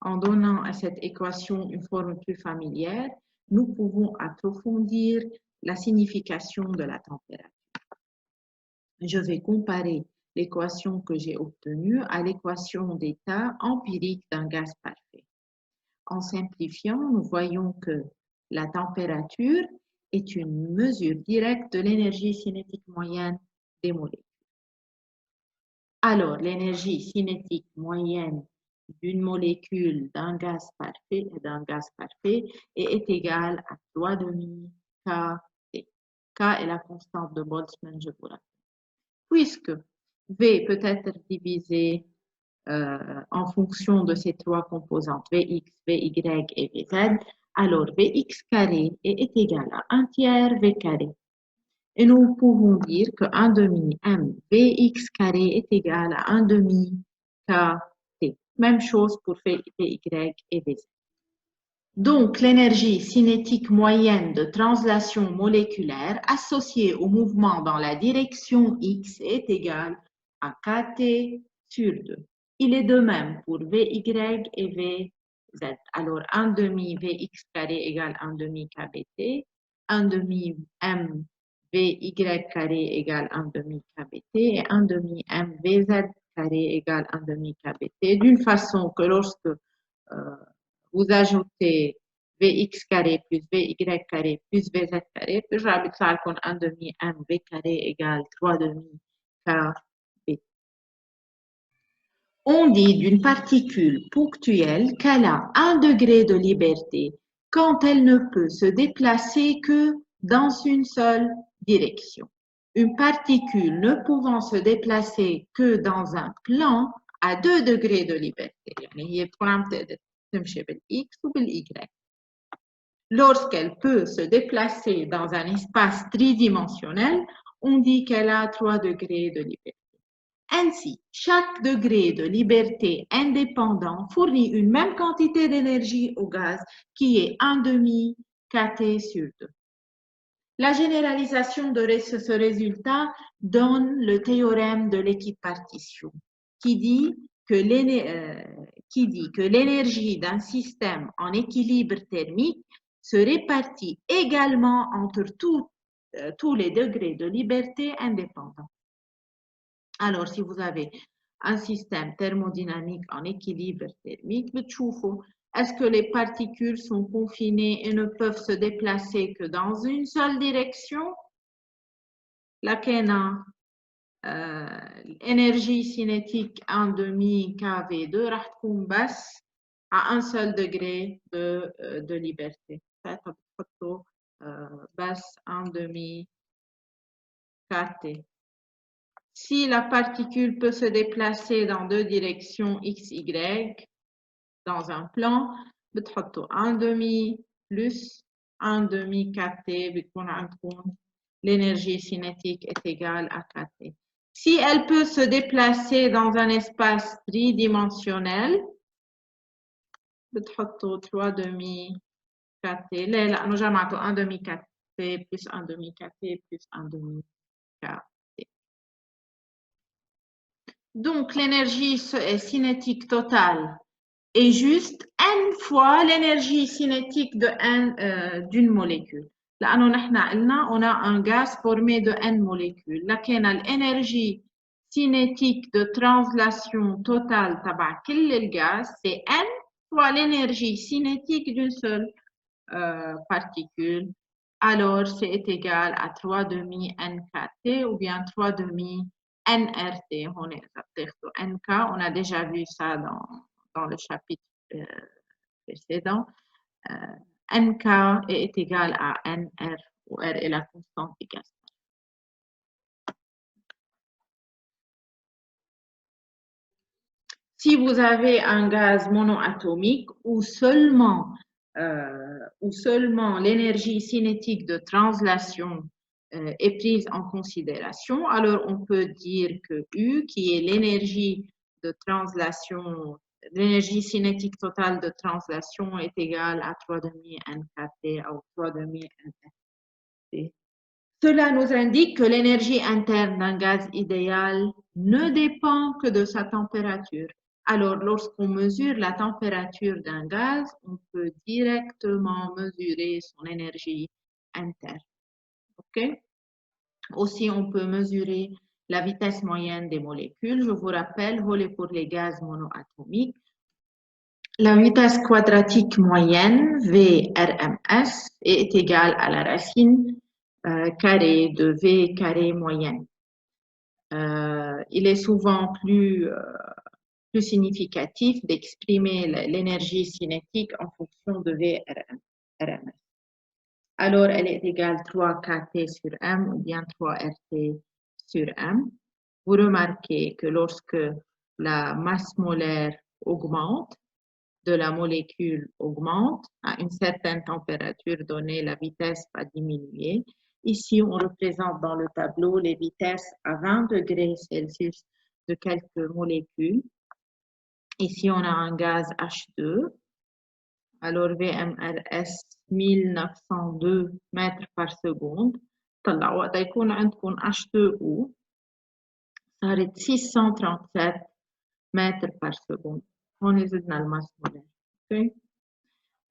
en donnant à cette équation une forme plus familière, nous pouvons approfondir la signification de la température. Je vais comparer l'équation que j'ai obtenue à l'équation d'état empirique d'un gaz parfait. En simplifiant, nous voyons que la température est une mesure directe de l'énergie cinétique moyenne des molécules. Alors, l'énergie cinétique moyenne d'une molécule d'un gaz parfait est égale à 3,5 kT. K est la constante de Boltzmann, je vous rappelle. Puisque V peut être divisé en fonction de ces trois composantes, Vx, Vy et Vz, alors Vx carré est égal à 1 tiers V carré. Et nous pouvons dire que 1 demi m Vx carré est égal à 1 demi kt. Même chose pour Vy et Vz. Donc, l'énergie cinétique moyenne de translation moléculaire associée au mouvement dans la direction x est égale à kt sur 2. Il est de même pour Vy et Vz. Alors, 1 demi Vx carré égale 1 demi kbt, 1 demi m Vy carré égale 1 demi kbt et 1 demi m Vz carré égale 1 demi kbt, d'une façon que lorsque vous ajoutez Vx carré plus Vy carré plus Vz carré, je vais faire 1 demi m V carré égale 3 demi kb. On dit d'une particule ponctuelle qu'elle a 1 degré de liberté quand elle ne peut se déplacer que dans une seule direction. Une particule ne pouvant se déplacer que dans un plan a 2 degrés de liberté. Lorsqu'elle peut se déplacer dans un espace tridimensionnel, on dit qu'elle a 3 degrés de liberté. Ainsi, chaque degré de liberté indépendant fournit une même quantité d'énergie au gaz qui est 1 demi kT sur 2. La généralisation de ce résultat donne le théorème de l'équipartition qui dit que l'énergie d'un système en équilibre thermique se répartit également entre tous les degrés de liberté indépendants. Alors, si vous avez un système thermodynamique en équilibre thermique, est-ce que les particules sont confinées et ne peuvent se déplacer que dans une seule direction? La énergie cinétique 1 demi kV2 راح تكون بس à un seul degré de liberté. بس 1 demi kT. Si la particule peut se déplacer dans deux directions x, y dans un plan, 1 demi plus 1 demi kT, l'énergie cinétique est égale à kT. Si elle peut se déplacer dans un espace tridimensionnel, 3 demi kT. Là, nous avons 1 demi kT plus 1 demi kT plus 1 demi kT. Donc, l'énergie cinétique totale est juste n fois l'énergie cinétique d'une molécule. Là, on a un gaz formé de n molécules. Là, l'énergie cinétique de translation totale de le gaz, c'est n fois l'énergie cinétique d'une seule particule. Alors, c'est égal à 3 demi nkt ou bien 3 demi NRT, NK, on a déjà vu ça dans le chapitre précédent. NK est égal à NR, où R est la constante du gaz. Si vous avez un gaz monoatomique où seulement l'énergie cinétique de translation est prise en considération, alors on peut dire que U, qui est l'énergie de translation, l'énergie cinétique totale de translation est égale à 3 demi nkt ou 3 demi nrt. Cela nous indique que l'énergie interne d'un gaz idéal ne dépend que de sa température, Alors, lorsqu'on mesure la température d'un gaz, on peut directement mesurer son énergie interne. OK? Aussi, on peut mesurer la vitesse moyenne des molécules. Je vous rappelle, pour les gaz monoatomiques, la vitesse quadratique moyenne, VRMS, est égale à la racine carrée de V carré moyenne. Il est souvent plus significatif d'exprimer l'énergie cinétique en fonction de VRMS. Alors, elle est égale 3kT sur M ou bien 3RT sur M. Vous remarquez que lorsque la masse molaire augmente, de la molécule augmente, à une certaine température donnée, la vitesse va diminuer. Ici, on représente dans le tableau les vitesses à 20 degrés Celsius de quelques molécules. Ici, on a un gaz H2. Alors, VMRS 1902 mètres par seconde. طلعوا وقت يكون عندكم H2O صارت 637 متر par seconde. هون زدنا الماس مولار. اوكي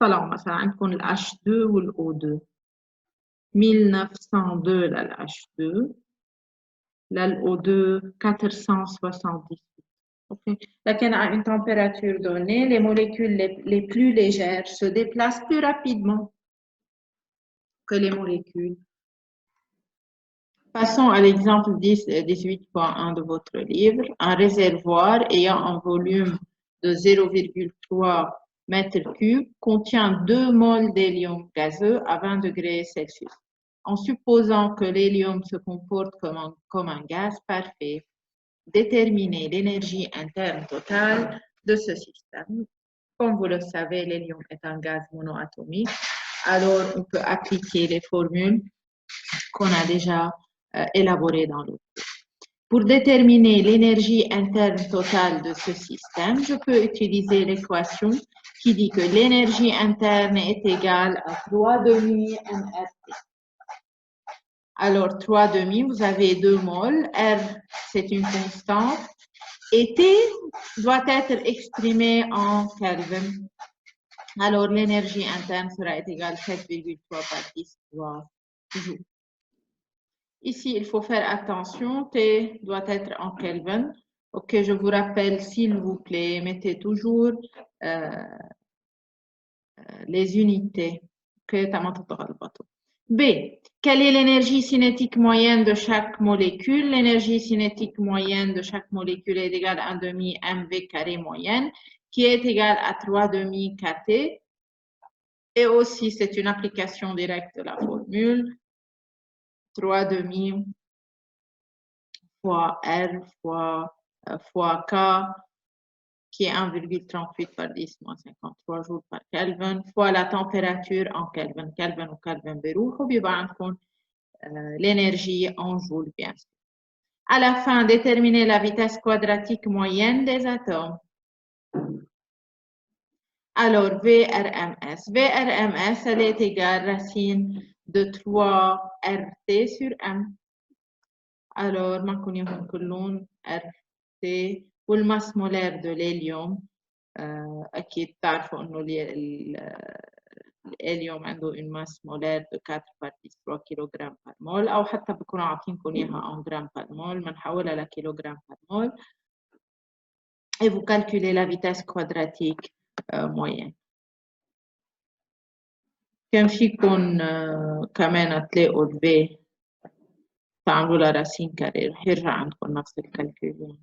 طلعوا مثلا عندكم ال H2 وال O2 1902 لل H2 لل O2 478. Okay. Laquelle à une température donnée, les molécules les plus légères se déplacent plus rapidement que les molécules. Passons à l'exemple 18.1 de votre livre. Un réservoir ayant un volume de 0,3 m3 contient 2 moles d'hélium gazeux à 20 degrés Celsius. En supposant que l'hélium se comporte comme un gaz parfait, déterminer l'énergie interne totale de ce système. Comme vous le savez, l'hélium est un gaz monoatomique. Alors, on peut appliquer les formules qu'on a déjà élaborées dans le cours. Pour déterminer l'énergie interne totale de ce système, je peux utiliser l'équation qui dit que l'énergie interne est égale à 3,5 mRT. Alors, 3,5, vous avez 2 moles. R, c'est une constante. Et T doit être exprimé en Kelvin. Alors, l'énergie interne sera égale à 7,3 par 10 joules. Ici, il faut faire attention. T doit être en Kelvin. OK, je vous rappelle, s'il vous plaît, mettez toujours les unités. OK, B. Quelle est l'énergie cinétique moyenne de chaque molécule? L'énergie cinétique moyenne de chaque molécule est égale à 1,5 mV carré moyenne, qui est égale à 3,5 kT. Et aussi, c'est une application directe de la formule. 3,5 fois R fois K, qui est 1,38 par 10 moins 53 joules par Kelvin, fois la température en Kelvin. Kelvin ou Kelvin بيروح وبيبقى عندكم l'énergie en joules, bien sûr. À la fin, déterminer la vitesse quadratique moyenne des atomes. Alors, VRMS. VRMS, elle est égale à racine de 3RT sur M. Alors, ما نكون يهم كلهم RT والماس مولار de l'hélium. أكيد تعرفوا إنه الهيليوم عنده une masse molaire de 4 par 10 kg par mol أو حتى بكونوا عاطينكم إياها en grammes par mol بنحولها لكيلوغرام par mol et vous calculez la vitesse quadratique moyenne. كان فيكم كمان تلاقوا الفي تعملوا لها راسين كاري رح يرجع عندكم نفس الكالكول.